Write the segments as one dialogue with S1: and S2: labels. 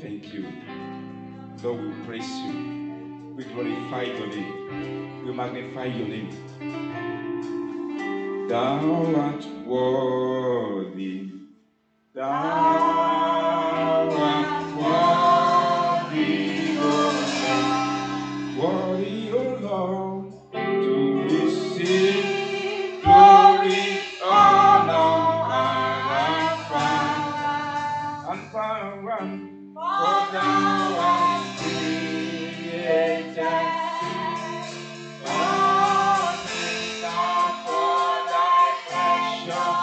S1: thank you. Lord, we praise you. We glorify your name. We magnify your name. Thou art worthy. Thou art worthy, O Lord. Worthy, O Lord, to receive glory, honor, and power. For thou art created all things are for thy pleasure.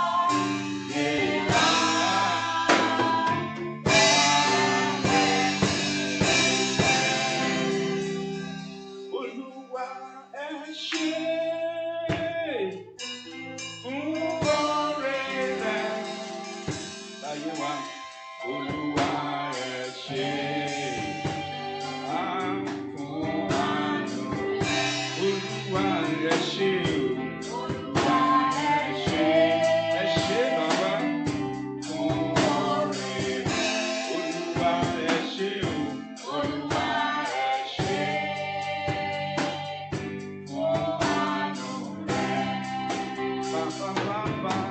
S1: Olúwa ẹ ṣé fún oore rẹ̀ láyé wa. Olúwa ẹ ṣé fún àánú. Olúwa ẹ ṣé o. Olúwa ẹ ṣé bàbá fún oore rẹ̀. Olúwa ẹ ṣé o. Olúwa ẹ ṣé fún àánú rẹ̀. Bàbá.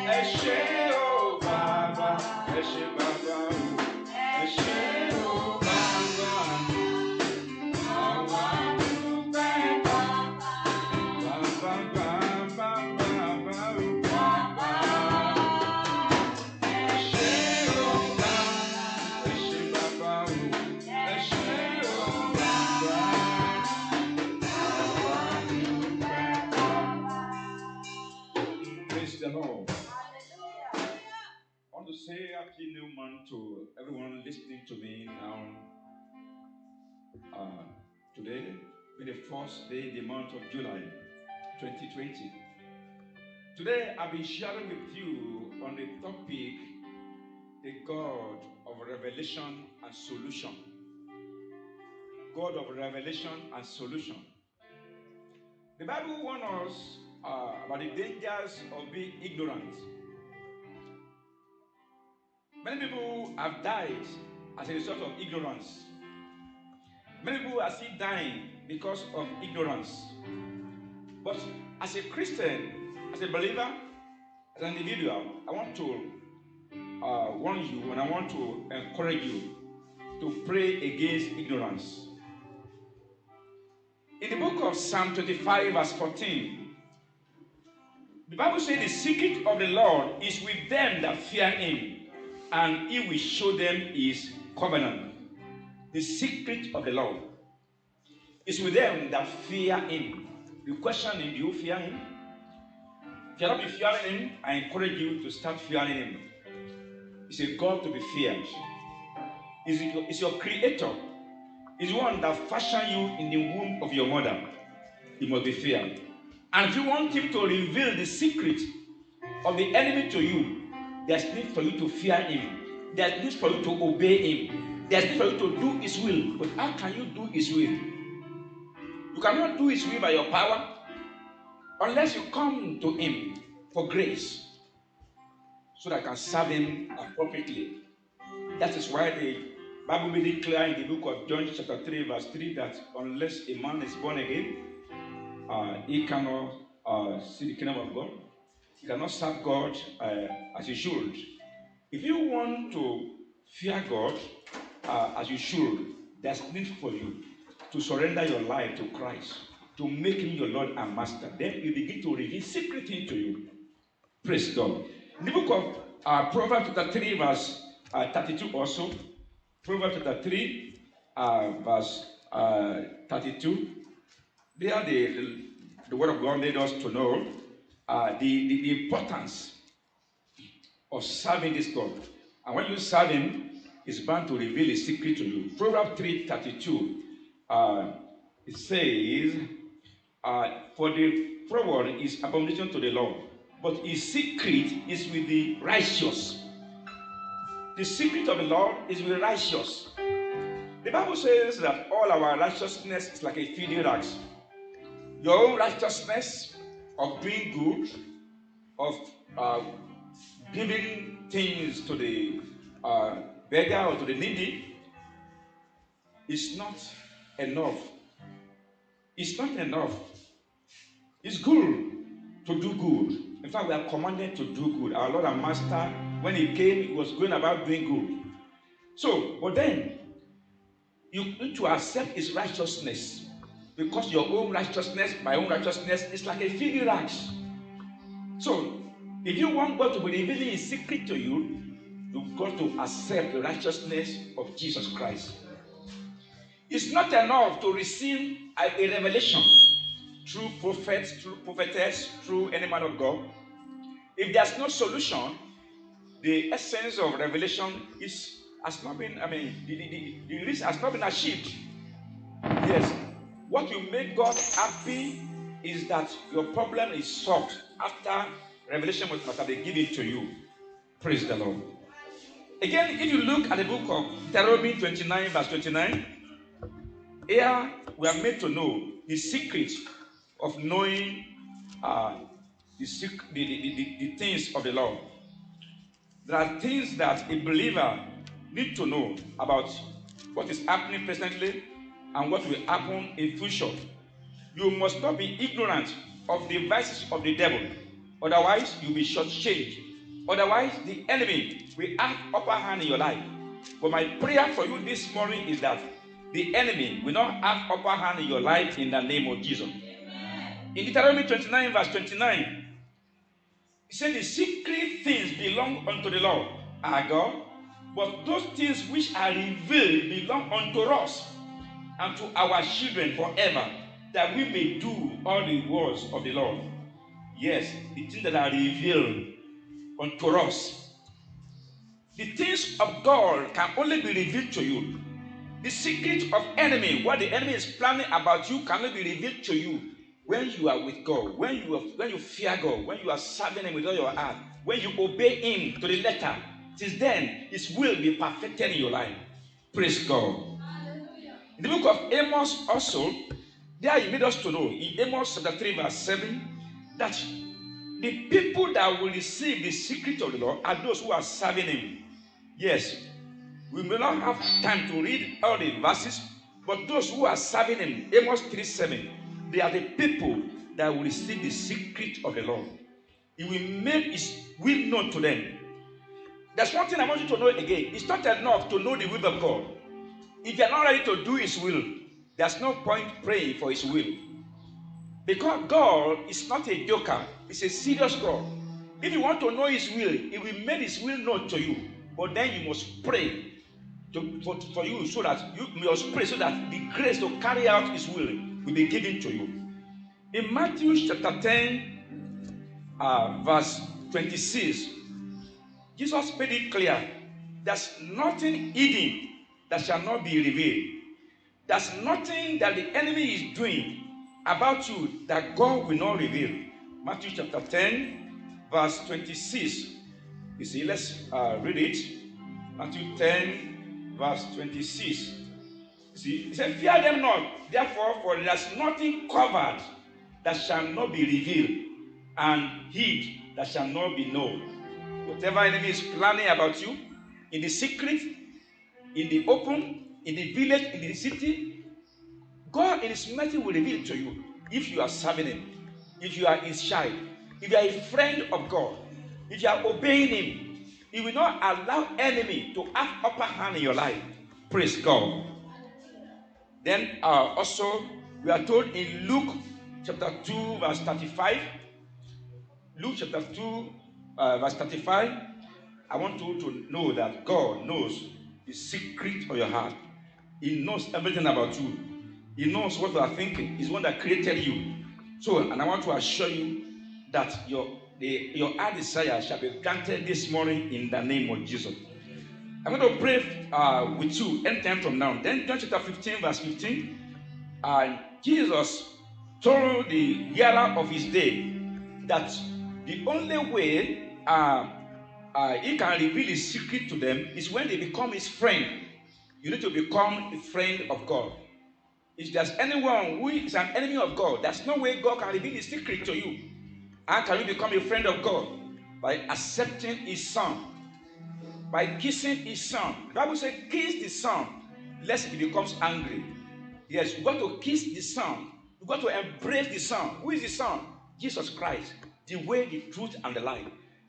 S1: Ẹ ṣé o bàbá, ẹ ṣé bàbá o, ẹ ṣé o bàbá, àwa dúpẹ́ bàbá, bàbá o bàbá. Ẹ ṣé o bàbá, ẹ ṣé bàbá o, ẹ ṣé o bàbá, àwa dúpẹ́ bàbá. Praise the Lord. I want to say happy new month to everyone listening to me now. Today, be the first day, the month of July 2020. Today, I'll be sharing with you on the topic, the God of revelation and solution. God of revelation and solution. The Bible warns us about the dangers of being ignorant. Many people have died as a result of ignorance. Many people are still dying because of ignorance. But as a Christian, as a believer, as an individual, I want to warn you and I want to encourage you to pray against ignorance. In the book of Psalm 25, verse 14, the Bible says the secret of the Lord is with them that fear him, and he will show them his covenant. The secret of the Lord is with them that fear him. The question is, do you fear him? If you are not be fearing him, I encourage you to start fearing him. He's a God to be feared. He's your creator. He's one that fashioned you in the womb of your mother. He must be feared. And if you want him to reveal the secret of the enemy to you, there's need for you to fear him. There's need for you to obey him. There's need for you to do his will. But how can you do his will? You cannot do his will by your power unless you come to him for grace so that I can serve him appropriately. That is why the Bible made it clear in the book of John chapter 3 verse 3 that unless a man is born again, he cannot see the kingdom of God. He cannot serve God as he should. If you want to fear God as you should, there's need for you to surrender your life to Christ, to make him your Lord and Master. Then he begin to reveal secret things to you. Praise God. In the book of Proverbs chapter 3 verse 32 also, Proverbs chapter 3 verse 32, there the word of God made us to know the importance of serving this God. And when you serve him, he's bound to reveal a secret to you. Proverbs 3:32, it says, for the forward is abomination to the Lord, but his secret is with the righteous. The secret of the Lord is with the righteous. The Bible says that all our righteousness is like a filthy rags. Your own righteousness of doing good, of giving things to the beggar or to the needy is not enough. It's not enough. It's good to do good. In fact, we are commanded to do good. Our Lord and Master, when He came, He was going about doing good. So, but then, you need to accept His righteousness. Because your own righteousness, my own righteousness, is like a filthy rags. So, if you want God to be revealing His secret to you, you've got to accept the righteousness of Jesus Christ. It's not enough to receive a revelation through prophets, through prophetess, through any man of God. If there's no solution, the essence of revelation has not been, the risk has not been achieved. Yes. What will make God happy is that your problem is solved after revelation must have been given to you. Praise the Lord. Again, if you look at the book of Deuteronomy 29, verse 29, here we are made to know the secret of knowing the things of the Lord. There are things that a believer needs to know about what is happening presently and what will happen in future. You must not be ignorant of the devices of the devil. Otherwise, you'll be shortchanged. Otherwise, the enemy will have upper hand in your life. But my prayer for you this morning is that the enemy will not have upper hand in your life in the name of Jesus. Amen. In Deuteronomy 29, verse 29, it says, the secret things belong unto the Lord our God, but those things which are revealed belong unto us and to our children forever, that we may do all the words of the Lord. Yes, the things that are revealed unto us. The things of God can only be revealed to you. The secret of enemy, what the enemy is planning about you, can only be revealed to you when you are with God, when you fear God, when you are serving Him with all your heart, when you obey Him to the letter. Since then, His will be perfected in your life. Praise God. In the book of Amos also, there He made us to know, in Amos chapter 3 verse 7, that the people that will receive the secret of the Lord are those who are serving Him. Yes, we may not have time to read all the verses, but those who are serving Him, Amos 3:7, they are the people that will receive the secret of the Lord. He will make His will known to them. There's one thing I want you to know again. It's not enough to know the will of God. If you're not ready to do His will, there's no point praying for His will. Because God is not a joker. He's a serious God. If you want to know His will, He will make His will known to you. But then you must pray for you, so that you must pray so that the grace to carry out His will be given to you. In Matthew chapter 10, verse 26, Jesus made it clear, there's nothing hidden that shall not be revealed. There's nothing that the enemy is doing about you that God will not reveal. Matthew chapter 10, verse 26. You see, let's read it. Matthew 10, verse 26. You see, he said, fear them not, therefore, for there's nothing covered that shall not be revealed, and hid that shall not be known. Whatever enemy is planning about you, in the secret, in the open, in the village, in the city, God in His mercy will reveal it to you if you are serving Him, if you are His child, if you are a friend of God, if you are obeying Him. He will not allow enemy to have upper hand in your life. Praise God. Then also we are told in Luke chapter 2 verse 35. Luke chapter 2 verse 35. I want you to know that God knows the secret of your heart. He knows everything about you. He knows what you are thinking. He's the one that created you. So, and I want to assure you that your heart desire shall be granted this morning in the name of Jesus. I'm going to pray with you anytime from now. Then John chapter 15 verse 15. Jesus told the hearer of His day that the only way He can reveal His secret to them is when they become His friend. You need to become a friend of God. If there's anyone who is an enemy of God, there's no way God can reveal His secret to you. How can you become a friend of God? by accepting his son, by kissing his son. The Bible says, kiss the son, lest he becomes angry. Yes, you've got to kiss the son. You've got to embrace the son. Who is the son? Jesus Christ. The way, the truth, and the life.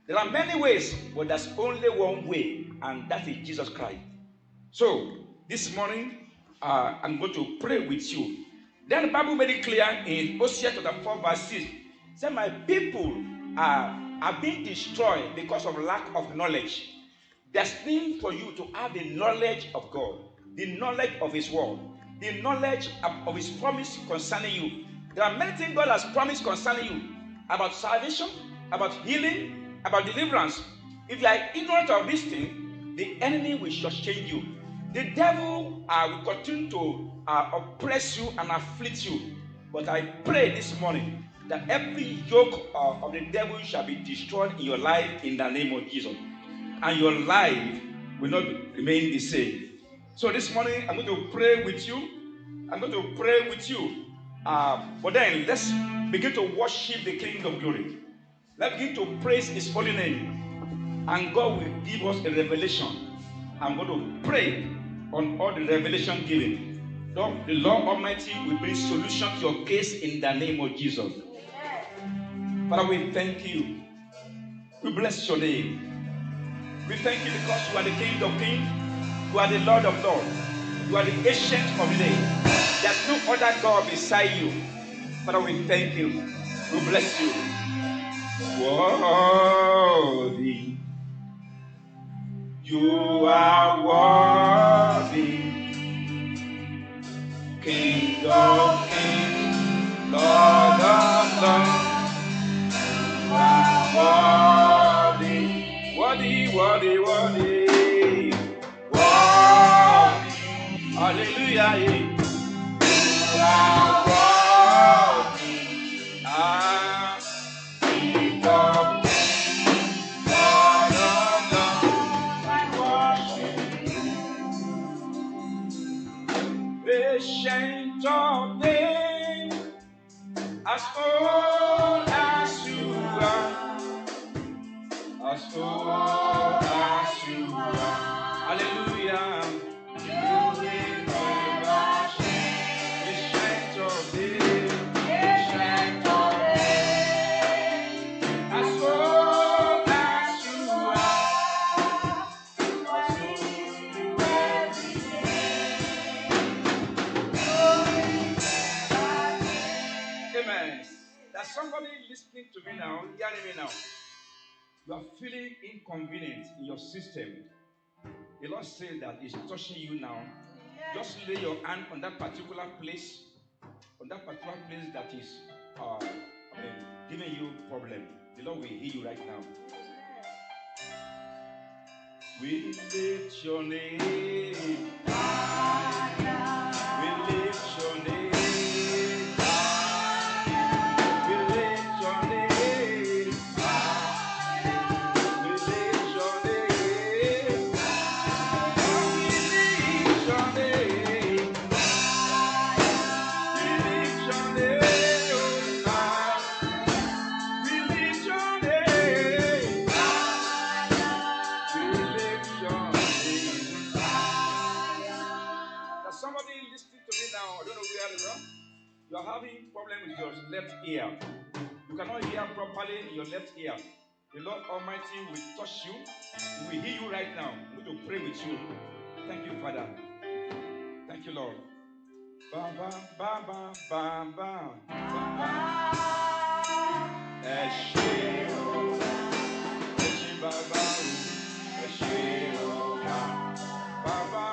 S1: There are many ways, but there's only one way, and that is Jesus Christ. So, this morning, I'm going to pray with you. Then the Bible made it clear in Hosea chapter 4 verse 6. It said, my people are being destroyed because of lack of knowledge. There's need for you to have the knowledge of God, the knowledge of his word, the knowledge of his promise concerning you. There are many things God has promised concerning you, about salvation, about healing, about deliverance. If you are ignorant of this thing, the enemy will shortchange you. The devil will continue to oppress you and afflict you. But I pray this morning that every yoke of the devil shall be destroyed in your life in the name of Jesus. And your life will not remain the same. So this morning, I'm going to pray with you. But then let's begin to worship the King of Glory. Let's begin to praise his holy name. And God will give us a revelation. I'm going to pray on all the revelation given. The Lord Almighty will bring solution to your case in the name of Jesus. Father, we thank you. We bless your name. We thank you because you are the King of Kings. You are the Lord of Lords. You are the Ancient of Days. There's no other God beside you. Father, we thank you. We bless you. Worthy. You are worthy. King of Kings, Lord of Lords. You are worthy. Worthy. Hallelujah. You are worthy. King of Kings, Lord of Lords, I worship you. Ancient of days, as old as you are, as old as you are. Hallelujah. You will never change. Ancient of days, ancient of days, as old as you are, as old you every day. Amen. There's somebody listening to me now, hearing me now. You are feeling inconvenient in your system. The Lord says that He's touching you now. Just lay your hand on that particular place, that is giving you problem. The Lord will heal you right now. We lift your name. We lift your name. We lift your name. We lift your name. Somebody listening to me now, I don't know where you are. You are having problem with your left ear. You cannot hear properly in your left ear. The Lord Almighty will touch you. He will heal you right now. I'm going to pray with you. Thank you, Father. Thank you, Lord. Ba ba ba ba ba ba ba. Eshiro, Eshibaba, Eshiro, Baba.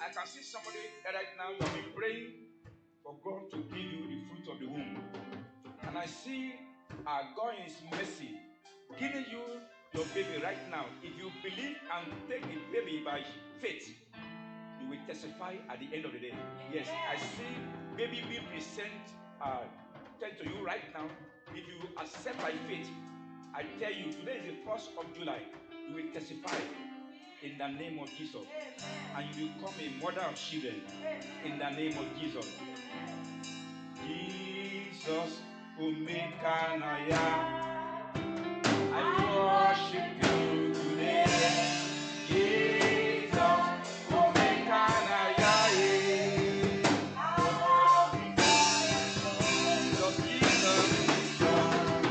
S1: I can see somebody right now, you have been praying for God to give you the fruit of the womb. And I see God in His mercy giving you your baby right now. If you believe and take the baby by faith, you will testify at the end of the day. Yes, I see maybe we present tell to you right now. If you accept by faith, I tell you, today is the 1st of July. You will testify in the name of Jesus. And you will become a mother of children in the name of Jesus. Jesus, Umekanaya, I worship you today. Jesus, Umekanaya, Jesus,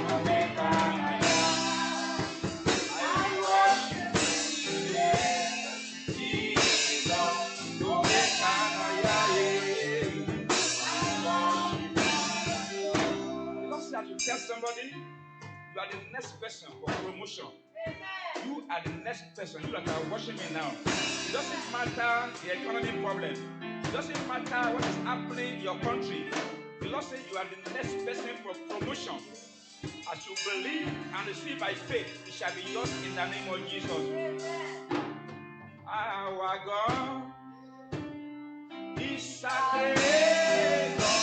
S1: Umekanaya, I worship you today. Jesus, Umekanaya. The Lord said to tell somebody, you are the next person for promotion. You are the next person. You that are watching me now. It doesn't matter the economic problem. It doesn't matter what is happening in your country. The Lord said you are the next person for promotion. As you believe and receive by faith, it shall be yours in the name of Jesus. Our God is a great God.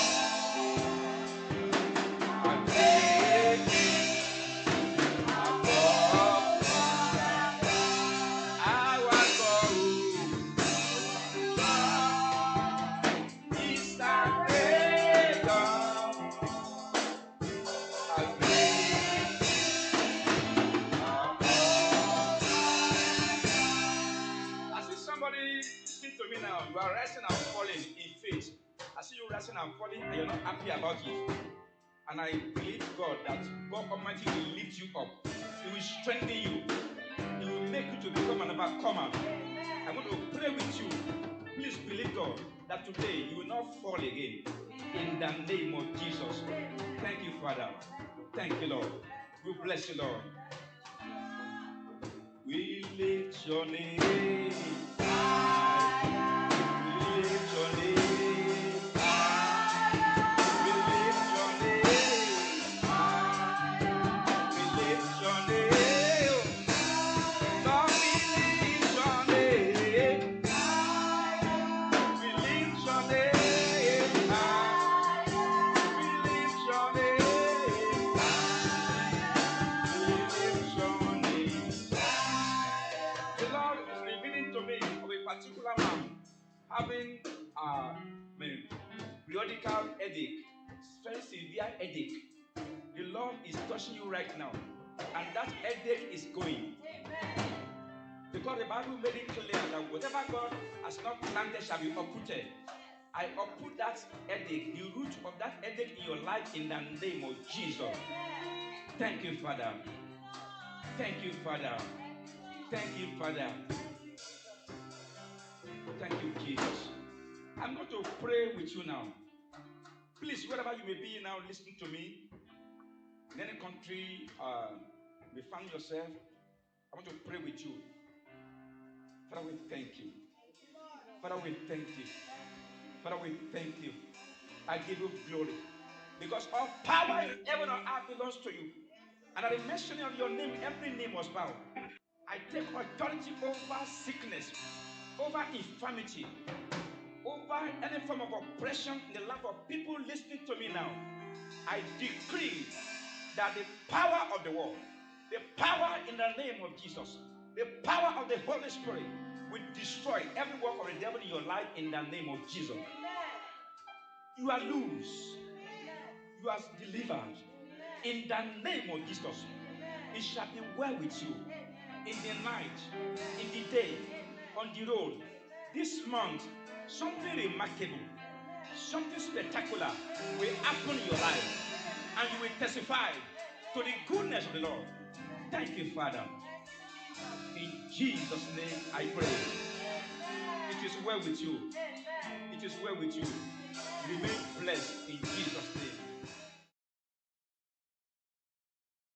S1: Somebody listen to me now. You are rising and falling in faith. I see you rising and falling and you're not happy about it. And I believe God that God Almighty will lift you up. He will strengthen you. He will make you to become an overcomer. I want to pray with you. Please believe God that today you will not fall again. In the name of Jesus. Thank you, Father. Thank you, Lord. We bless you, Lord. We lift your name high. We lift your name high. We lift your name high. We lift your name. Lord, we lift your name high. We lift your name high. We lift your name high. We lift your name. The Lord is revealing to me of a particular man having periodical headache, very severe headache. The Lord is touching you right now, and that headache is going. Because the Bible made it clear that whatever God has not planted shall be uprooted. I uproot that headache, the root of that headache in your life in the name of Jesus. Thank you, Father. Thank you, Father. Thank you, Father. Thank you, Jesus. I'm going to pray with you now. Please, wherever you may be now, listen to me. In any country you find yourself, I want to pray with you. Father, we thank you. Father, we thank you. Father, we thank you. I give you glory. Because all power in heaven and earth belongs to you. And at the mention of your name, every name was bowed. I take authority over sickness, over infirmity, over any form of oppression in the life of people listening to me now. I decree that the power of the world, the power in the name of Jesus, the power of the Holy Spirit will destroy every work of the devil in your life in the name of Jesus. You are loose. You are delivered. In the name of Jesus. It shall be well with you. In the night, in the day, on the road. This month, something remarkable, something spectacular will happen in your life. And you will testify to the goodness of the Lord. Thank you, Father. In Jesus' name I pray. It is well with you. It is well with you. Remain blessed in Jesus' name.